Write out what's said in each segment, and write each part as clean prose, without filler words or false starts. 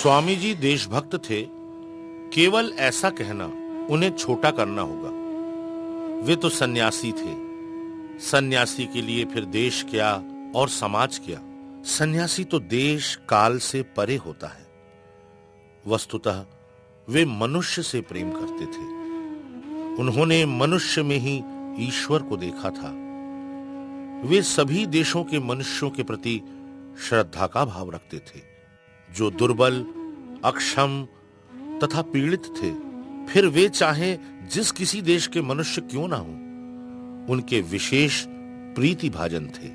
स्वामी जी देशभक्त थे, केवल ऐसा कहना उन्हें छोटा करना होगा। वे तो सन्यासी थे। सन्यासी के लिए फिर देश क्या और समाज क्या। सन्यासी तो देश काल से परे होता है। वस्तुतः वे मनुष्य से प्रेम करते थे। उन्होंने मनुष्य में ही ईश्वर को देखा था। वे सभी देशों के मनुष्यों के प्रति श्रद्धा का भाव रखते थे, जो दुर्बल, अक्षम तथा पीड़ित थे। फिर वे चाहे जिस किसी देश के मनुष्य क्यों ना हो, उनके विशेष प्रीति भाजन थे।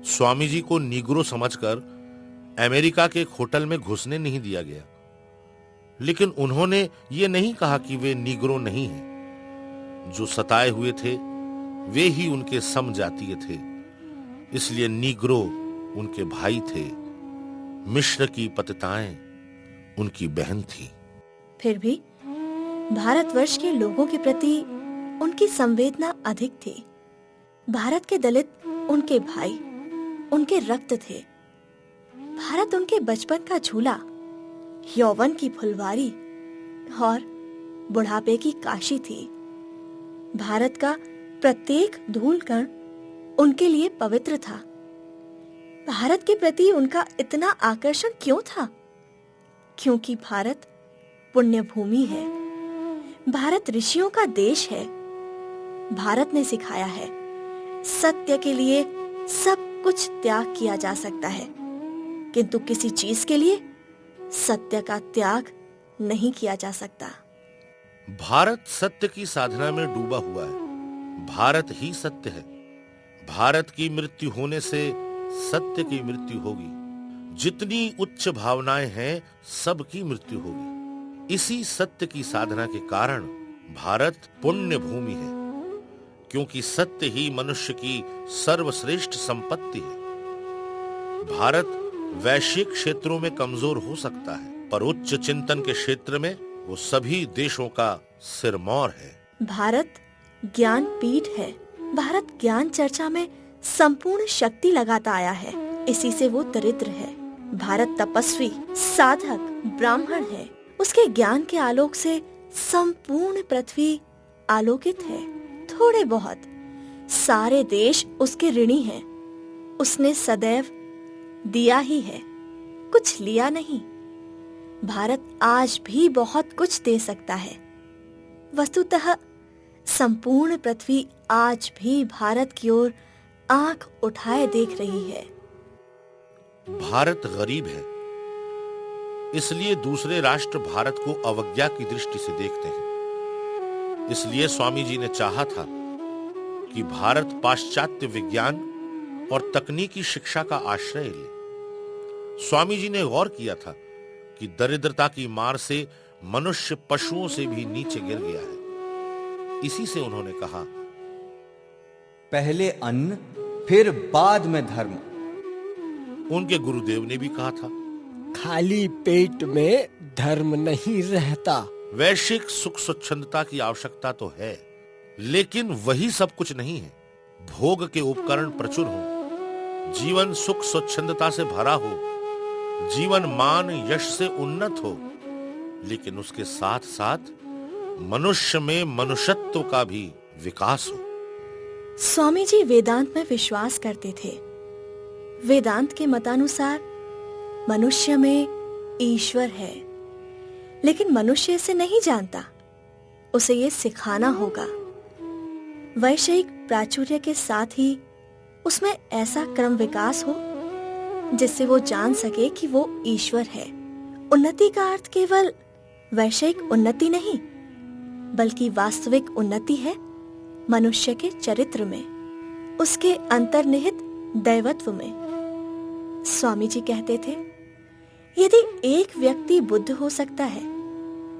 स्वामी जी को नीग्रो समझकर अमेरिका के एक होटल में घुसने नहीं दिया गया, लेकिन उन्होंने ये नहीं कहा कि वे नीग्रो नहीं हैं। जो सताए हुए थे वे ही उनके समजातीय थे, इसलिए नीग्रो उनके भाई थे। मिस्र की पतिताएं उनकी बहन थी। फिर भी भारतवर्ष के लोगों के प्रति उनकी संवेदना अधिक थी। भारत के दलित उनके भाई, उनके रक्त थे। भारत उनके बचपन का झूला, यौवन की फुलवारी और बुढ़ापे की काशी थी। भारत का प्रत्येक धूल कण उनके लिए पवित्र था। भारत के प्रति उनका इतना आकर्षण क्यों था? क्योंकि भारत पुण्य भूमि है। भारत ऋषियों का देश है। भारत ने सिखाया है, सत्य के लिए सब कुछ त्याग किया जा सकता है, किंतु किसी चीज के लिए सत्य का त्याग नहीं किया जा सकता। भारत सत्य की साधना में डूबा हुआ है। भारत ही सत्य है। भारत की मृत्यु होने से सत्य की मृत्यु होगी। जितनी उच्च भावनाएं हैं, सबकी मृत्यु होगी। इसी सत्य की साधना के कारण भारत पुण्य भूमि है, क्योंकि सत्य ही मनुष्य की सर्वश्रेष्ठ संपत्ति है। भारत वैश्विक क्षेत्रों में कमजोर हो सकता है, पर उच्च चिंतन के क्षेत्र में वो सभी देशों का सिरमौर है। भारत ज्ञान पीठ है। भारत ज्ञान चर्चा में संपूर्ण शक्ति लगाता आया है, इसी से वो दरिद्र है। भारत तपस्वी, साधक, ब्राह्मण है। उसके ज्ञान के आलोक से संपूर्ण पृथ्वी आलोकित है। थोड़े बहुत सारे देश उसके ऋणी हैं। उसने सदैव दिया ही है, कुछ लिया नहीं। भारत आज भी बहुत कुछ दे सकता है। वस्तुतः संपूर्ण पृथ्वी आज भी भारत की ओर आंख उठाए देख रही है। भारत गरीब है, इसलिए दूसरे राष्ट्र भारत को अवज्ञा की दृष्टि से देखते हैं। इसलिए स्वामी जी ने चाहा था कि भारत पाश्चात्य विज्ञान और तकनीकी शिक्षा का आश्रय ले। स्वामी जी ने गौर किया था कि दरिद्रता की मार से मनुष्य पशुओं से भी नीचे गिर गया है। इसी से उन्होंने कहा, पहले अन्न फिर बाद में धर्म। उनके गुरुदेव ने भी कहा था, खाली पेट में धर्म नहीं रहता। वैश्विक सुख स्वच्छंदता की आवश्यकता तो है, लेकिन वही सब कुछ नहीं है। भोग के उपकरण प्रचुर हो, जीवन सुख स्वच्छंदता से भरा हो, जीवन मान यश से उन्नत हो, लेकिन उसके साथ साथ मनुष्य में मनुष्यत्व का भी विकास हो। स्वामी जी वेदांत में विश्वास करते थे। वेदांत के मतानुसार मनुष्य में ईश्वर है, लेकिन मनुष्य इसे नहीं जानता। उसे ये सिखाना होगा। वैषयिक प्राचुर्य के साथ ही उसमें ऐसा क्रम विकास हो जिससे वो जान सके कि वो ईश्वर है। उन्नति का अर्थ केवल वैषयिक उन्नति नहीं, बल्कि वास्तविक उन्नति है मनुष्य के चरित्र में, उसके अंतर्निहित दैवत्व में। स्वामी जी कहते थे, यदि एक व्यक्ति बुद्ध हो सकता है,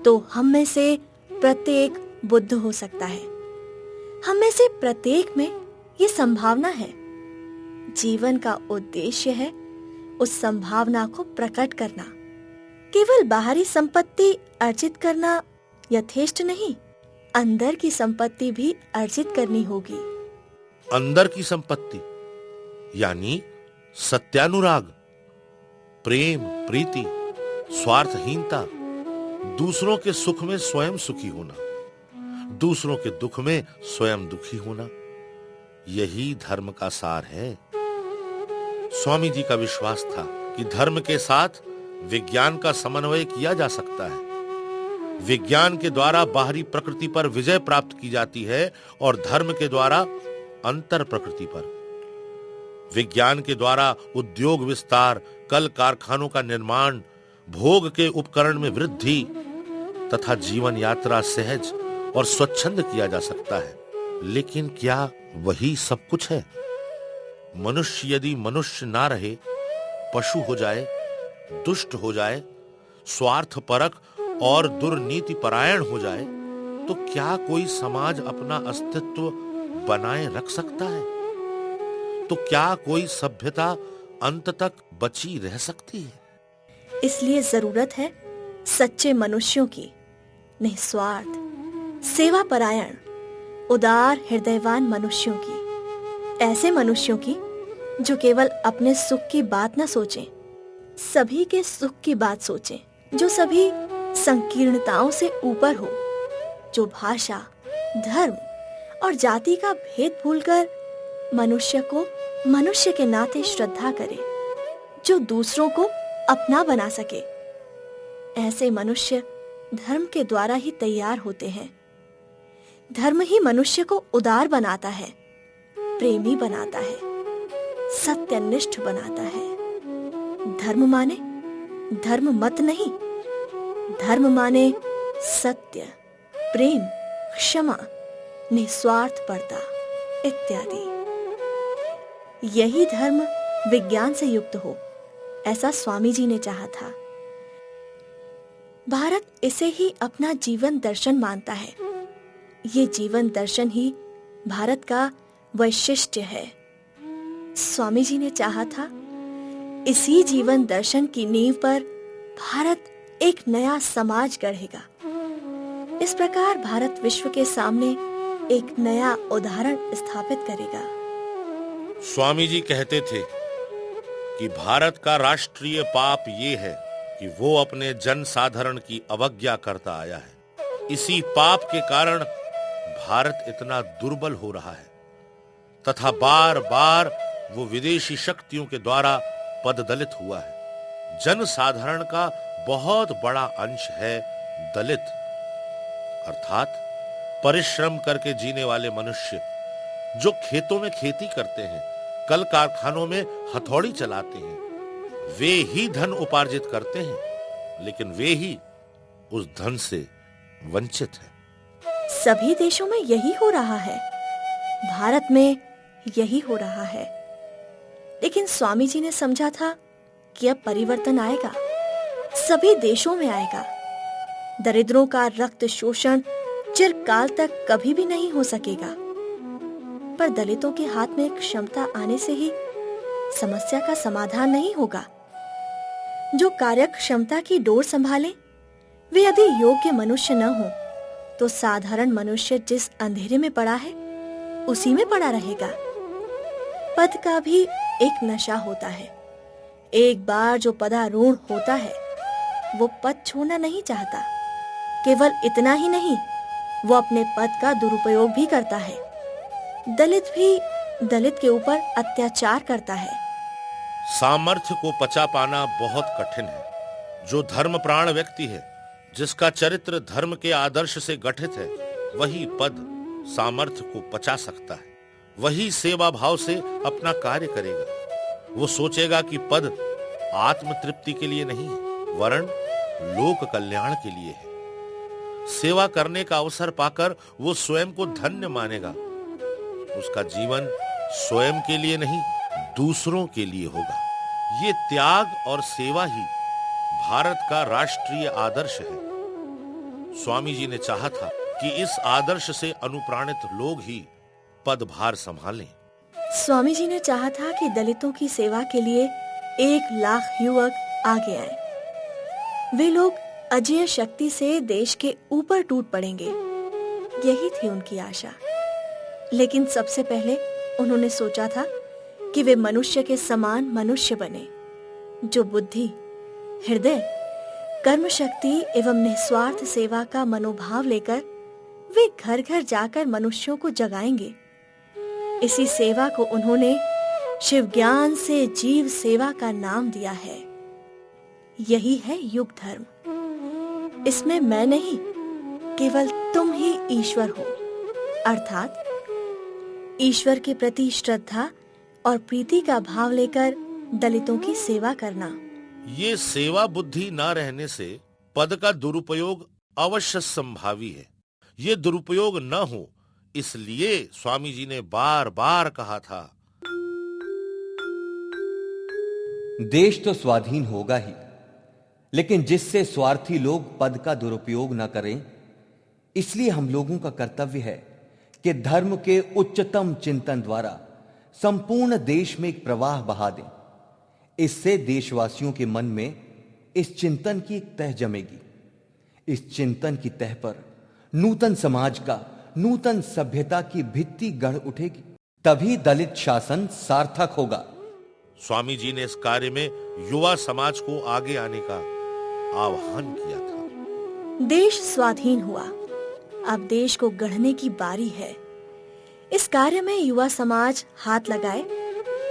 तो हम में से प्रत्येक बुद्ध हो सकता है। हम में से प्रत्येक में ये संभावना है। जीवन का उद्देश्य है उस संभावना को प्रकट करना। केवल बाहरी संपत्ति अर्जित करना यथेष्ट नहीं, अंदर की संपत्ति भी अर्जित करनी होगी। अंदर की संपत्ति यानी सत्यानुराग, प्रेम, प्रीति, स्वार्थहीनता, दूसरों के सुख में स्वयं सुखी होना, दूसरों के दुख में स्वयं दुखी होना, यही धर्म का सार है। स्वामी जी का विश्वास था कि धर्म के साथ विज्ञान का समन्वय किया जा सकता है। विज्ञान के द्वारा बाहरी प्रकृति पर विजय प्राप्त की जाती है और धर्म के द्वारा अंतर प्रकृति पर। विज्ञान के द्वारा उद्योग विस्तार, कल कारखानों का निर्माण, भोग के उपकरण में वृद्धि तथा जीवन यात्रा सहज और स्वच्छंद किया जा सकता है। लेकिन क्या वही सब कुछ है? मनुष्य यदि मनुष्य ना रहे, पशु हो जाए, दुष्ट हो जाए, स्वार्थपरक और दुर्नीति परायण हो जाए, तो क्या कोई समाज अपना अस्तित्व बनाए रख सकता है? तो क्या कोई सभ्यता अंत तक बची रह सकती है? इसलिए जरूरत है सच्चे मनुष्यों की, निस्वार्थ, सेवा परायण, उदार हृदयवान मनुष्यों की। ऐसे मनुष्यों की जो केवल अपने सुख की बात न सोचें, सभी के सुख की बात सोचें, जो सभी संकीर्णताओं से ऊपर हो, जो भाषा, धर्म और जाति का भेद भूलकर मनुष्य को मनुष्य के नाते श्रद्धा करे, जो दूसरों को अपना बना सके। ऐसे मनुष्य धर्म के द्वारा ही तैयार होते हैं। धर्म ही मनुष्य को उदार बनाता है, प्रेमी बनाता है, सत्यनिष्ठ बनाता है। धर्म माने धर्म मत नहीं, धर्म माने सत्य, प्रेम, क्षमा, निस्वार्थपरता इत्यादि। यही धर्म विज्ञान से युक्त हो, ऐसा स्वामी जी ने चाहा था। भारत इसे ही अपना जीवन दर्शन मानता है। ये जीवन दर्शन ही भारत का वैशिष्ट्य है। स्वामी जी ने चाहा था इसी जीवन दर्शन की नींव पर भारत एक नया समाज गढ़ेगा। इस प्रकार भारत विश्व के सामने एक नया उदाहरण स्थापित करेगा। स्वामी जी कहते थे कि भारत का राष्ट्रीय पाप ये है कि वो अपने जन साधारण की अवज्ञा करता आया है। इसी पाप के कारण भारत इतना दुर्बल हो रहा है तथा बार बार वो विदेशी शक्तियों के द्वारा पददलित हुआ है। जन साधारण का बहुत बड़ा अंश है दलित, अर्थात परिश्रम करके जीने वाले मनुष्य, जो खेतों में खेती करते हैं, कल कारखानों में हथौड़ी चलाते हैं। वे ही धन उपार्जित करते हैं, लेकिन वे ही उस धन से वंचित हैं। सभी देशों में यही हो रहा है, भारत में यही हो रहा है। लेकिन स्वामी जी ने समझा था कि अब परिवर्तन आएगा, सभी देशों में आएगा। दरिद्रों का रक्त शोषण चिरकाल तक कभी भी नहीं हो सकेगा। पर दलितों के हाथ में क्षमता आने से ही समस्या का समाधान नहीं होगा। जो कार्य क्षमता की डोर संभाले, वे यदि योग्य मनुष्य न हो, तो साधारण मनुष्य जिस अंधेरे में पड़ा है, उसी में पड़ा रहेगा। पद का भी एक नशा होता है। एक बार जो पदारूढ़ होता है, वो पद छोड़ना नहीं चाहता। केवल इतना ही नहीं, वो अपने पद का दुरुपयोग भी करता है। दलित भी दलित के ऊपर अत्याचार करता है। सामर्थ्य को पचा पाना बहुत कठिन है। जो धर्म प्राण व्यक्ति है, जिसका चरित्र धर्म के आदर्श से गठित है, वही पद सामर्थ्य को पचा सकता है। वही सेवा भाव से अपना कार्य करेगा। वो सोचेगा कि पद आत्म तृप्ति के लिए नहीं है, वरन लोक कल्याण के लिए है। सेवा करने का अवसर पाकर वो स्वयं को धन्य मानेगा। उसका जीवन स्वयं के लिए नहीं, दूसरों के लिए होगा। ये त्याग और सेवा ही भारत का राष्ट्रीय आदर्श है। स्वामी जी ने चाहा था कि इस आदर्श से अनुप्राणित लोग ही पदभार संभालें। स्वामी जी ने चाहा था कि दलितों की सेवा के लिए 1,00,000 युवक आगे आए। वे लोग अजेय शक्ति से देश के ऊपर टूट पड़ेंगे, यही थी उनकी आशा। लेकिन सबसे पहले उन्होंने सोचा था कि वे मनुष्य के समान मनुष्य बने, जो बुद्धि, हृदय, कर्म शक्ति एवं निस्वार्थ सेवा का मनोभाव लेकर वे घर घर जाकर मनुष्यों को जगाएंगे। इसी सेवा को उन्होंने शिव ज्ञान से जीव सेवा का नाम दिया है। यही है युग धर्म। इसमें मैं नहीं, केवल तुम ही ईश्वर हो, अर्थात ईश्वर के प्रति श्रद्धा और प्रीति का भाव लेकर दलितों की सेवा करना। ये सेवा बुद्धि न रहने से पद का दुरुपयोग अवश्य संभावी है। ये दुरुपयोग न हो, इसलिए स्वामी जी ने बार बार कहा था, देश तो स्वाधीन होगा ही, लेकिन जिससे स्वार्थी लोग पद का दुरुपयोग न करें, इसलिए हम लोगों का कर्तव्य है कि धर्म के उच्चतम चिंतन द्वारा संपूर्ण देश में एक प्रवाह बहा दें। इससे देशवासियों के मन में इस चिंतन की एक तह जमेगी। इस चिंतन की तह पर नूतन समाज का, नूतन सभ्यता की भित्ति गढ़ उठेगी। तभी दलित शासन सार्थक होगा। स्वामी जी ने इस कार्य में युवा समाज को आगे आने का आह्वान किया था। देश स्वाधीन हुआ, अब देश को गढ़ने की बारी है। इस कार्य में युवा समाज हाथ लगाए,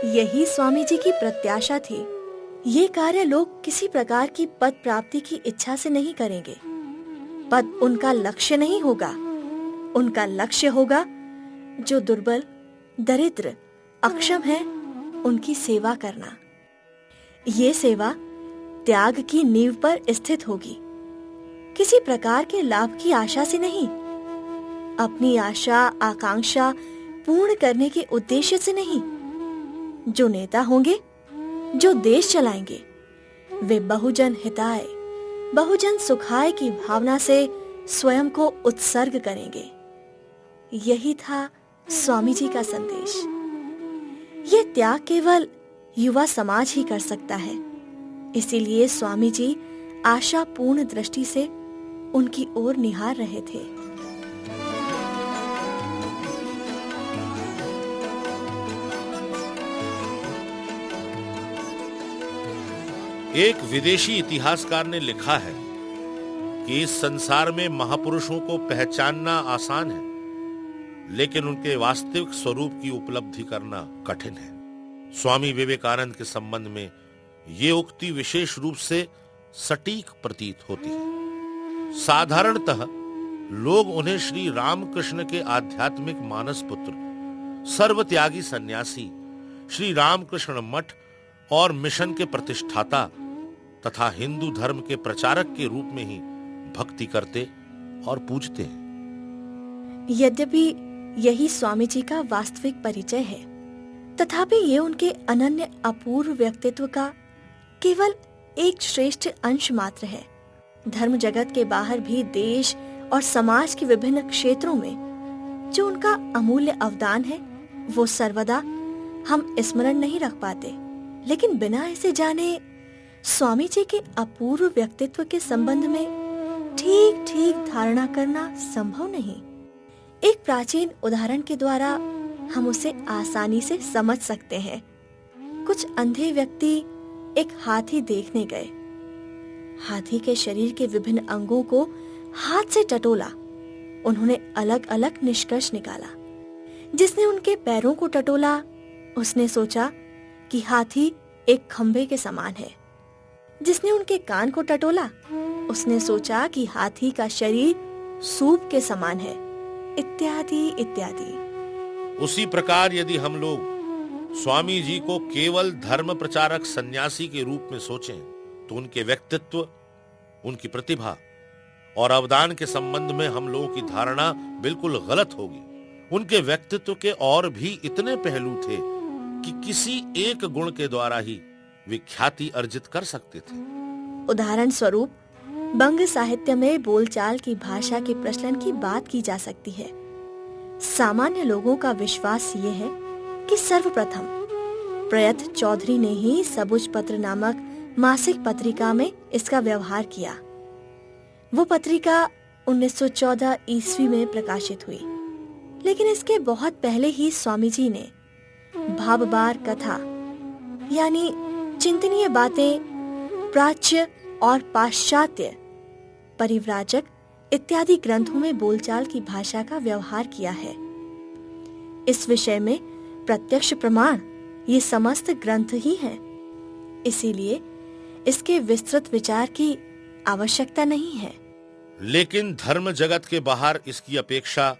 यही स्वामी जी की प्रत्याशा थी। ये कार्य लोग किसी प्रकार की पद प्राप्ति की इच्छा से नहीं करेंगे। पद उनका लक्ष्य नहीं होगा। उनका लक्ष्य होगा जो दुर्बल, दरिद्र, अक्षम है, उनकी सेवा करना। ये सेवा त्याग की नींव पर स्थित होगी, किसी प्रकार के लाभ की आशा से नहीं, अपनी आशा आकांक्षा पूर्ण करने के उद्देश्य से नहीं। जो नेता होंगे, जो देश चलाएंगे, वे बहुजन हिताय, बहुजन सुखाय की भावना से स्वयं को उत्सर्ग करेंगे। यही था स्वामी जी का संदेश। ये त्याग केवल युवा समाज ही कर सकता है। इसीलिए स्वामी जी आशापूर्ण दृष्टि से उनकी ओर निहार रहे थे। एक विदेशी इतिहासकार ने लिखा है कि इस संसार में महापुरुषों को पहचानना आसान है, लेकिन उनके वास्तविक स्वरूप की उपलब्धि करना कठिन है। स्वामी विवेकानंद के संबंध में ये उक्ति विशेष रूप से सटीक प्रतीत होती है। साधारणतः लोग उन्हें श्री रामकृष्ण के आध्यात्मिक मानस पुत्र, सर्वत्यागी सन्यासी, श्री रामकृष्ण मठ और मिशन के प्रतिष्ठाता तथा हिंदू धर्म के प्रचारक के रूप में ही भक्ति करते और पूजते हैं। यद्यपि यही स्वामी जी का वास्तविक परिचय है, तथापि ये उनके अनन्य अपूर्व व्यक्तित्व का केवल एक श्रेष्ठ अंश मात्र है। धर्म जगत के बाहर भी देश और समाज के विभिन्न क्षेत्रों में जो उनका अमूल्य अवदान है, वो सर्वदा हम स्मरण नहीं रख पाते। लेकिन बिना इसे जाने स्वामी जी के अपूर्व व्यक्तित्व के संबंध में ठीक ठीक धारणा करना संभव नहीं। एक प्राचीन उदाहरण के द्वारा हम उसे आसानी से समझ सकते हैं। कुछ अंधे व्यक्ति एक हाथी देखने गए। हाथी के शरीर के विभिन्न अंगों को हाथ से टटोला। उन्होंने अलग अलग निष्कर्ष निकाला। जिसने उनके पैरों को टटोला, उसने सोचा कि हाथी एक खंभे के समान है। जिसने उनके कान को टटोला, उसने सोचा कि हाथी का शरीर सूप के समान है, इत्यादि इत्यादि। उसी प्रकार यदि हम लोग स्वामी जी को केवल धर्म प्रचारक सन्यासी के रूप में सोचें, तो उनके व्यक्तित्व, उनकी प्रतिभा और अवदान के संबंध में हम लोगों की धारणा बिल्कुल गलत होगी। उनके व्यक्तित्व के और भी इतने पहलू थे कि किसी एक गुण के द्वारा ही वे ख्याति अर्जित कर सकते थे। उदाहरण स्वरूप बंग साहित्य में बोलचाल की भाषा के प्रचलन की बात की जा सकती है। सामान्य लोगों का विश्वास ये है कि सर्वप्रथम प्रयत चौधरी ने ही सबुज पत्र नामक मासिक पत्रिका में इसका व्यवहार किया। वो पत्रिका 1914 ईस्वी में प्रकाशित हुई, लेकिन इसके बहुत पहले ही स्वामी जी ने भावबार कथा यानी चिंतनीय बातें प्राच्य और पाश्चात्य, परिव्राजक इत्यादि ग्रंथों में बोलचाल की भाषा का व्यवहार किया है। इस विषय में प्रत्यक्ष प्रमाण ये समस्त ग्रंथ ही हैं। इसीलिए इसके विस्तृत विचार की आवश्यकता नहीं है। लेकिन धर्म जगत के बाहर इसकी अपेक्षा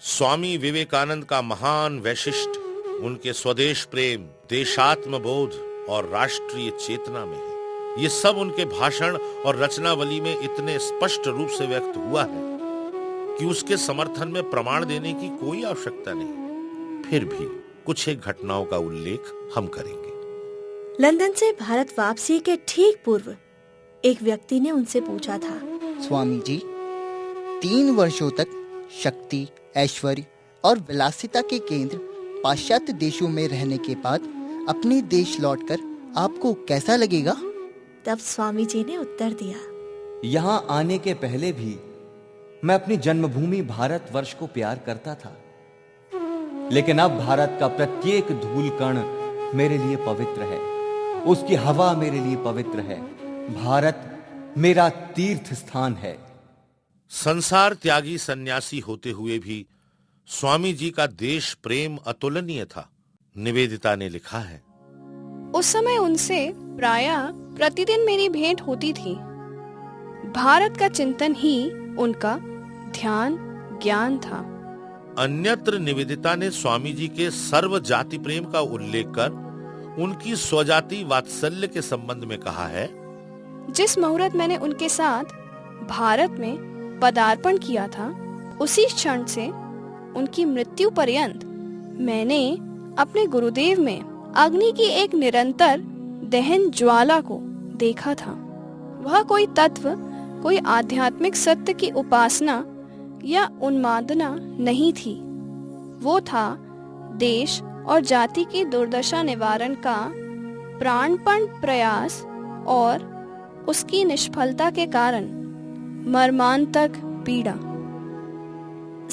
स्वामी विवेकानंद का महान वैशिष्ट उनके स्वदेश प्रेम, देशात्म बोध और राष्ट्रीय चेतना में है। ये सब उनके भाषण और रचनावली में इतने स्पष्ट रूप से व्यक्त हुआ है कि उसके समर्थन में प्रमाण देने की कोई आवश्यकता नहीं। फिर भी कुछ एक घटनाओं का उल्लेख हम करेंगे। लंदन से भारत वापसी के ठीक पूर्व एक व्यक्ति ने उनसे पूछा था, स्वामी जी, 3 वर्षों तक शक्ति, ऐश्वर्य और विलासिता के केंद्र पाश्चात्य देशों में रहने के बाद अपने देश लौटकर आपको कैसा लगेगा? तब स्वामी जी ने उत्तर दिया, यहाँ आने के पहले भी मैं अपनी जन्मभूमि भारतवर्ष को प्यार करता था, लेकिन अब भारत का प्रत्येक धूल कण मेरे लिए पवित्र है। उसकी हवा मेरे लिए पवित्र है। भारत मेरा तीर्थ स्थान है। संसार त्यागी सन्यासी होते हुए भी स्वामी जी का देश प्रेम अतुलनीय था। निवेदिता ने लिखा है, उस समय उनसे प्रायः प्रतिदिन मेरी भेंट होती थी। भारत का चिंतन ही उनका ध्यान ज्ञान था। अन्यत्र निवेदिता ने स्वामी जी के सर्व जाति प्रेम का उल्लेख कर उनकी स्वजाति वात्सल्य के संबंध में कहा है, जिस मुहूर्त मैंने उनके साथ भारत में पदार्पण किया था, उसी क्षण से उनकी मृत्यु पर्यंत मैंने अपने गुरुदेव में अग्नि की एक निरंतर दहन ज्वाला को देखा था। वह कोई तत्व, कोई आध्यात्मिक सत्य की उपासना या उन्मादना नहीं थी। वो था देश और जाति की दुर्दशा निवारण का प्राणपण प्रयास और उसकी निष्फलता के कारण मर्मांतक पीड़ा।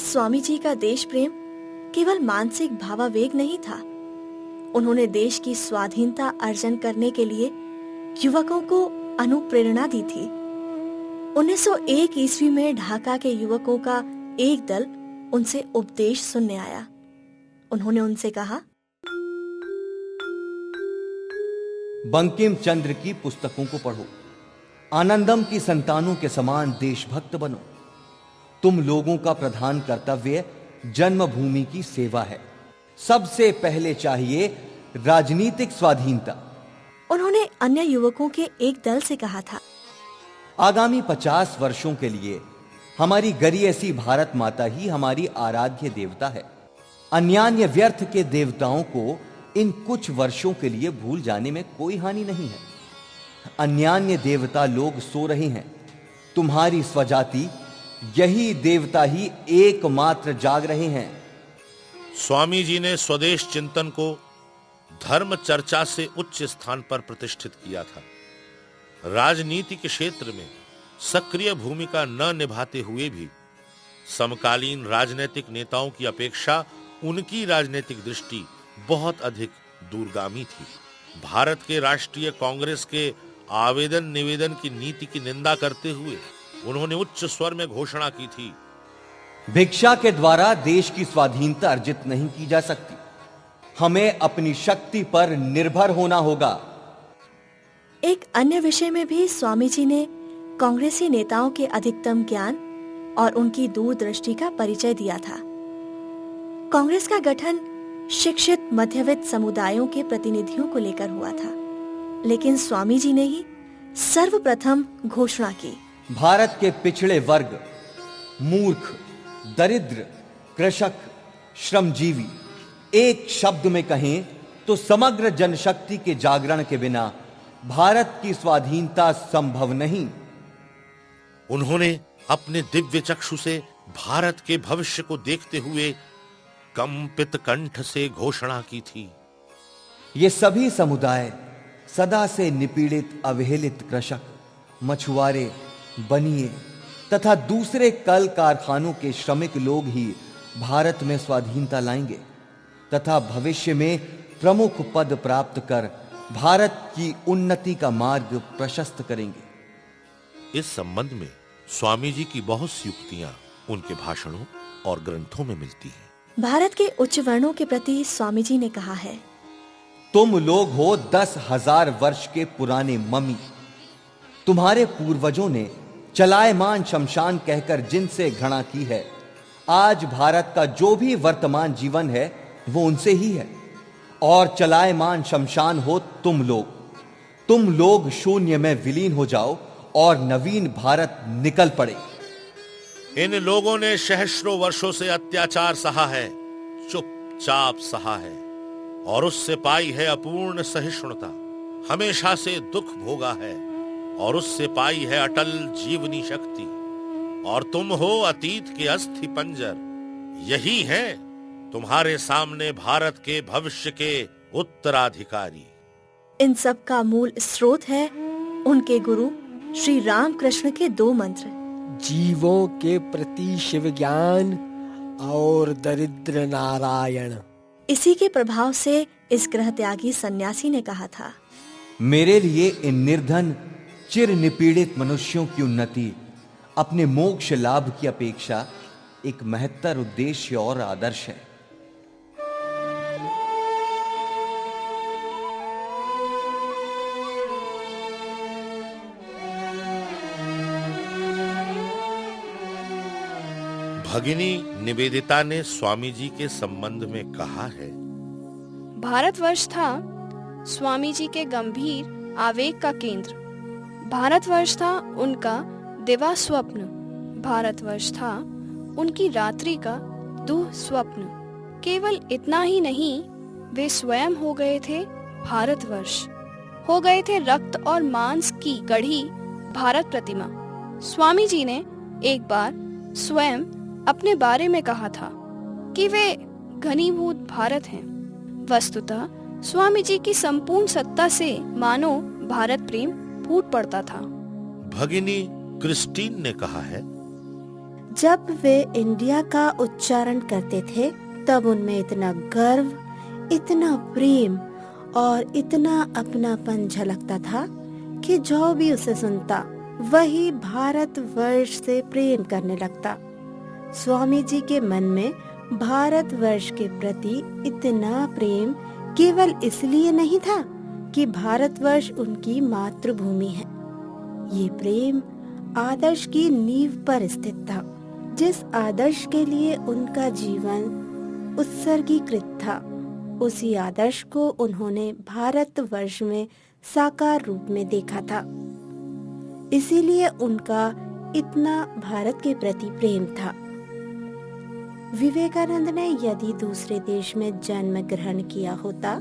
स्वामी जी का देश प्रेम केवल मानसिक भावावेग नहीं था। उन्होंने देश की स्वाधीनता अर्जन करने के लिए युवकों को अनुप्रेरणा दी थी। 1901 ईस्वी में ढाका के युवकों का एक दल उनसे उपदेश सुनने आया। उन्होंने उनसे कहा, बंकिम चंद्र की पुस्तकों को पढ़ो, आनंदम की संतानों के समान देशभक्त बनो। तुम लोगों का प्रधान कर्तव्य जन्मभूमि की सेवा है। सबसे पहले चाहिए राजनीतिक स्वाधीनता। उन्होंने अन्य युवकों के एक दल से कहा था, आगामी 50 वर्षों के लिए हमारी गरियसी भारत माता ही हमारी आराध्य देवता है। अन्यान्य व्यर्थ के देवताओं को इन कुछ वर्षों के लिए भूल जाने में कोई हानि नहीं है। अन्यान्य देवता लोग सो रहे हैं, तुम्हारी स्वजाति यही देवता ही एकमात्र जाग रहे हैं। स्वामी जी ने स्वदेश चिंतन को धर्म चर्चा से उच्च स्थान पर प्रतिष्ठित किया था। राजनीति के क्षेत्र में सक्रिय भूमिका न निभाते हुए भी समकालीन राजनीतिक नेताओं की अपेक्षा उनकी राजनीतिक दृष्टि बहुत अधिक दूरगामी थी। भारत के राष्ट्रीय कांग्रेस के आवेदन निवेदन की नीति की निंदा करते हुए उन्होंने उच्च स्वर में घोषणा की थी, भिक्षा के द्वारा देश की स्वाधीनता अर्जित नहीं की जा सकती। हमें अपनी शक्ति पर निर्भर होना होगा। एक अन्य विषय में भी स्वामी जी ने कांग्रेसी नेताओं के अधिकतम ज्ञान और उनकी दूरदृष्टि का परिचय दिया था। कांग्रेस का गठन शिक्षित मध्यवित्त समुदायों के प्रतिनिधियों को लेकर हुआ था, लेकिन स्वामी जी ने ही सर्वप्रथम घोषणा की, भारत के पिछड़े वर्ग, मूर्ख, दरिद्र, कृषक, श्रमजीवी, एक शब्द में कहें तो समग्र जनशक्ति के जागरण के बिना भारत की स्वाधीनता संभव नहीं। उन्होंने अपने दिव्य चक्षु से भारत के भविष्य को देखते हुए कंपित कंठ से घोषणा की थी, ये सभी समुदाय सदा से निपीड़ित अवहेलित कृषक, मछुआरे, बनिए तथा दूसरे कल कारखानों के श्रमिक लोग ही भारत में स्वाधीनता लाएंगे तथा भविष्य में प्रमुख पद प्राप्त कर भारत की उन्नति का मार्ग प्रशस्त करेंगे। इस संबंध में स्वामी जी की बहुत सी युक्तियां उनके भाषणों और ग्रंथों में मिलती हैं। भारत के उच्च वर्णों के प्रति स्वामी जी ने कहा है, तुम लोग हो 10,000 वर्ष के पुराने मम्मी। तुम्हारे पूर्वजों ने चलायमान शमशान कहकर जिनसे घृणा की है, आज भारत का जो भी वर्तमान जीवन है वो उनसे ही है। और चलायमान शमशान हो तुम लोग शून्य में विलीन हो जाओ और नवीन भारत निकल पड़े। इन लोगों ने सहस्त्रों वर्षों से अत्याचार सहा है, चुपचाप सहा है, और उससे पाई है अपूर्ण सहिष्णुता। हमेशा से दुख भोगा है और उससे पाई है अटल जीवनी शक्ति। और तुम हो अतीत के अस्थि पंजर। यही है तुम्हारे सामने भारत के भविष्य के उत्तराधिकारी। इन सब का मूल स्रोत है उनके गुरु श्री रामकृष्ण के 2 मंत्र, जीवों के प्रति शिव ज्ञान और दरिद्र नारायण। इसी के प्रभाव से इस ग्रह त्यागी सन्यासी ने कहा था, मेरे लिए इन निर्धन चिर निपीड़ित मनुष्यों की उन्नति अपने मोक्ष लाभ की अपेक्षा एक महत्तर उद्देश्य और आदर्श है। भगिनी निवेदिता ने स्वामी जी के संबंध में कहा है, भारतवर्ष था स्वामी जी के गंभीर आवेग का केंद्र। भारतवर्ष था उनका दिवा स्वप्न। भारतवर्ष था उनकी रात्रि का दुःस्वप्न। केवल इतना ही नहीं, वे स्वयं हो गए थे भारतवर्ष, हो गए थे रक्त और मांस की गढ़ी भारत प्रतिमा। स्वामी जी ने एक बार स्वयं अपने बारे में कहा था कि वे घनीभूत भारत हैं। वस्तुतः स्वामी जी की संपूर्ण सत्ता से मानो भारत प्रेम फूट पड़ता था। भगिनी क्रिस्टीन ने कहा है, जब वे इंडिया का उच्चारण करते थे तब उनमें इतना गर्व, इतना प्रेम और इतना अपनापन झलकता था कि जो भी उसे सुनता वही भारतवर्ष से प्रेम करने लगता। स्वामी जी के मन में भारतवर्ष के प्रति इतना प्रेम केवल इसलिए नहीं था कि भारतवर्ष उनकी मातृभूमि है। ये प्रेम आदर्श की नींव पर स्थित था, जिस आदर्श के लिए उनका जीवन उत्सर्गीकृत था। उसी आदर्श को उन्होंने भारतवर्ष में साकार रूप में देखा था। इसीलिए उनका इतना भारत के प्रति प्रेम था। विवेकानंद ने यदि दूसरे देश में जन्म ग्रहण किया होता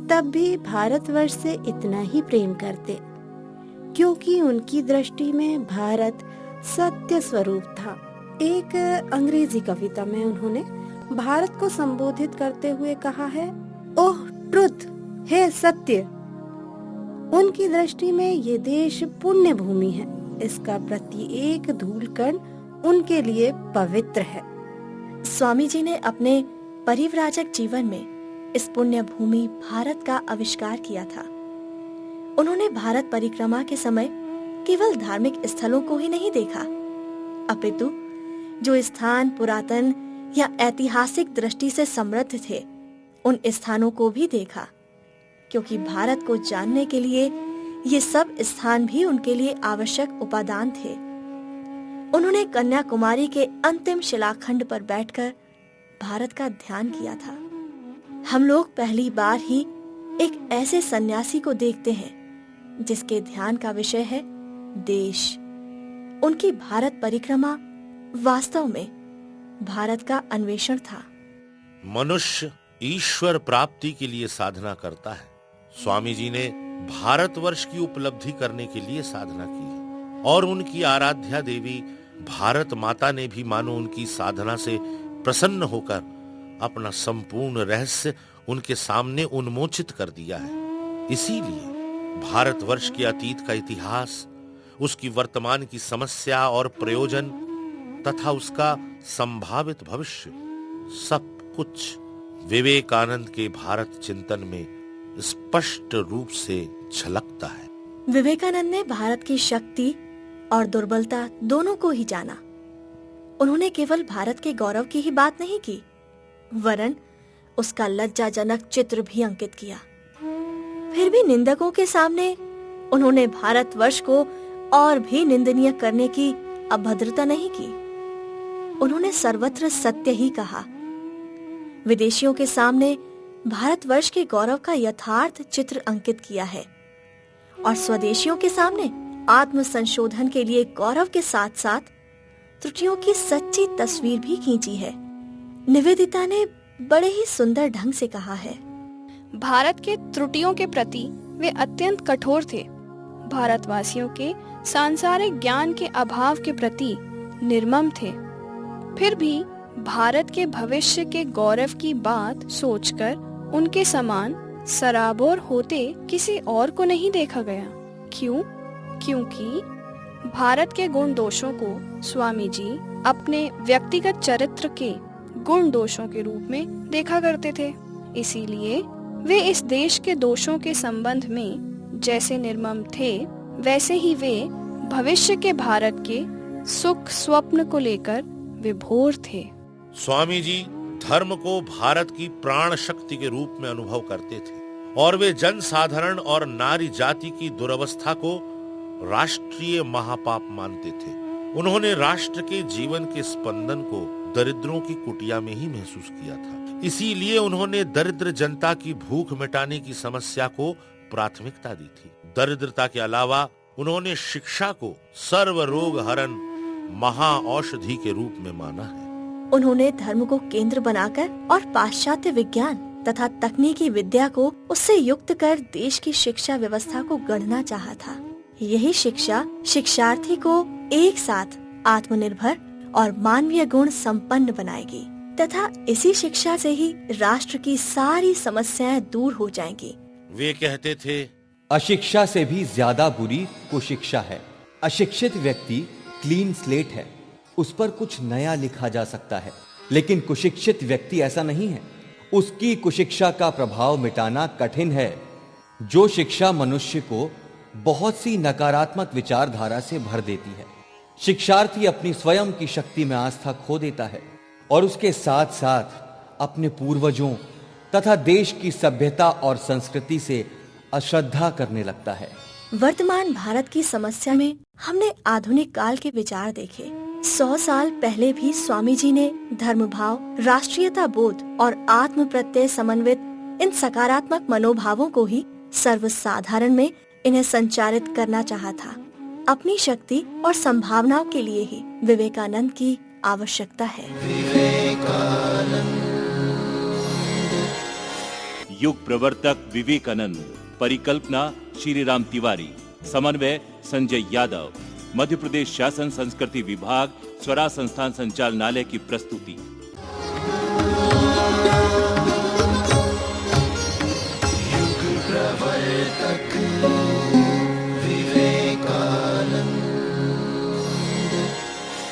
तब भी भारतवर्ष से इतना ही प्रेम करते, क्योंकि उनकी दृष्टि में भारत सत्य स्वरूप था। एक अंग्रेजी कविता में उन्होंने भारत को संबोधित करते हुए कहा है, ओह ट्रुथ, हे सत्य। उनकी दृष्टि में ये देश पुण्य भूमि है। इसका प्रत्येक धूलकण उनके लिए पवित्र है। स्वामी जी ने अपने परिव्राजक जीवन में इस पुण्य भूमि भारत का आविष्कार किया था। उन्होंने भारत परिक्रमा के समय केवल धार्मिक स्थलों को ही नहीं देखा, अपितु जो स्थान पुरातन या ऐतिहासिक दृष्टि से समृद्ध थे उन स्थानों को भी देखा, क्योंकि भारत को जानने के लिए ये सब स्थान भी उनके लिए आवश्यक उपादान थे। उन्होंने कन्याकुमारी के अंतिम शिलाखंड पर बैठकर भारत का ध्यान किया था। हम लोग पहली बार ही एक ऐसे सन्यासी को देखते हैं जिसके ध्यान का विषय है देश। उनकी भारत परिक्रमा वास्तव में भारत का अन्वेषण था। मनुष्य ईश्वर प्राप्ति के लिए साधना करता है। स्वामी जी ने भारतवर्ष की उपलब्धि करने के लिए साधना की है, और उनकी आराध्या देवी भारत माता ने भी मानो उनकी साधना से प्रसन्न होकर अपना संपूर्ण रहस्य उनके सामने उन्मोचित कर दिया है। इसीलिए भारतवर्ष के अतीत का इतिहास, उसकी वर्तमान की समस्या और प्रयोजन तथा उसका संभावित भविष्य, सब कुछ विवेकानंद के भारत चिंतन में स्पष्ट रूप से झलकता है। विवेकानंद ने भारत की शक्ति और दुर्बलता दोनों को ही जाना। उन्होंने केवल भारत के गौरव की ही बात नहीं की, वरन उसका लज्जाजनक चित्र भी अंकित किया। फिर भी निंदकों के सामने उन्होंने भारतवर्ष को और भी निंदनीय करने की अभद्रता नहीं की। उन्होंने सर्वत्र सत्य ही कहा। विदेशियों के सामने भारतवर्ष के गौरव का यथार्थ चित्र अंकित किया है और स्वदेशियों के सामने आत्म संशोधन के लिए गौरव के साथ साथ त्रुटियों की सच्ची तस्वीर भी खींची है। निवेदिता ने बड़े ही सुंदर ढंग से कहा है। भारत के त्रुटियों के प्रति वे अत्यंत कठोर थे। भारतवासियों के सांसारिक ज्ञान के अभाव के प्रति निर्मम थे। फिर भी भारत के भविष्य के गौरव की बात सोचकर उनके समान सराबोर होते किसी और को नहीं देखा गया। क्यों? क्योंकि भारत के गुण दोषों को स्वामी जी अपने व्यक्तिगत चरित्र के गुण दोषों के रूप में देखा करते थे। इसीलिए वे इस देश के दोषों के संबंध में जैसे निर्मम थे, वैसे ही वे भविष्य के भारत के सुख स्वप्न को लेकर विभोर थे। स्वामी जी धर्म को भारत की प्राण शक्ति के रूप में अनुभव करते थे और वे जनसाधारण और नारी जाति की दुर्अवस्था को राष्ट्रीय महापाप मानते थे। उन्होंने राष्ट्र के जीवन के स्पंदन को दरिद्रों की कुटिया में ही महसूस किया था। इसीलिए उन्होंने दरिद्र जनता की भूख मिटाने की समस्या को प्राथमिकता दी थी। दरिद्रता के अलावा उन्होंने शिक्षा को सर्व रोग हरण महाऔषधि के रूप में माना है। उन्होंने धर्म को केंद्र बनाकर और पाश्चात्य विज्ञान तथा तकनीकी विद्या को उससे युक्त कर देश की शिक्षा व्यवस्था को गढ़ना चाहा था। यही शिक्षा शिक्षार्थी को एक साथ आत्मनिर्भर और मानवीय गुण संपन्न बनाएगी तथा इसी शिक्षा से ही राष्ट्र की सारी समस्याएं दूर हो जाएंगी। वे कहते थे, अशिक्षा से भी ज्यादा बुरी कुशिक्षा है। अशिक्षित व्यक्ति क्लीन स्लेट है, उस पर कुछ नया लिखा जा सकता है, लेकिन कुशिक्षित व्यक्ति ऐसा नहीं है। उसकी कुशिक्षा का प्रभाव मिटाना कठिन है। जो शिक्षा मनुष्य को बहुत सी नकारात्मक विचारधारा से भर देती है। शिक्षार्थी अपनी स्वयं की शक्ति में आस्था खो देता है और उसके साथ साथ अपने पूर्वजों तथा देश की सभ्यता और संस्कृति से अश्रद्धा करने लगता है। वर्तमान भारत की समस्या में हमने आधुनिक काल के विचार देखे। 100 साल पहले भी स्वामी जी ने धर्म भाव, राष्ट्रीयता बोध और आत्म प्रत्यय समन्वित इन सकारात्मक मनोभावों को ही सर्वसाधारण में इन्हें संचारित करना चाहा था। अपनी शक्ति और संभावनाओं के लिए ही विवेकानंद की आवश्यकता है। युग प्रवर्तक विवेकानंद, परिकल्पना श्री राम तिवारी, समन्वय संजय यादव, मध्य प्रदेश शासन संस्कृति विभाग, स्वराज संस्थान संचालनालय की प्रस्तुति।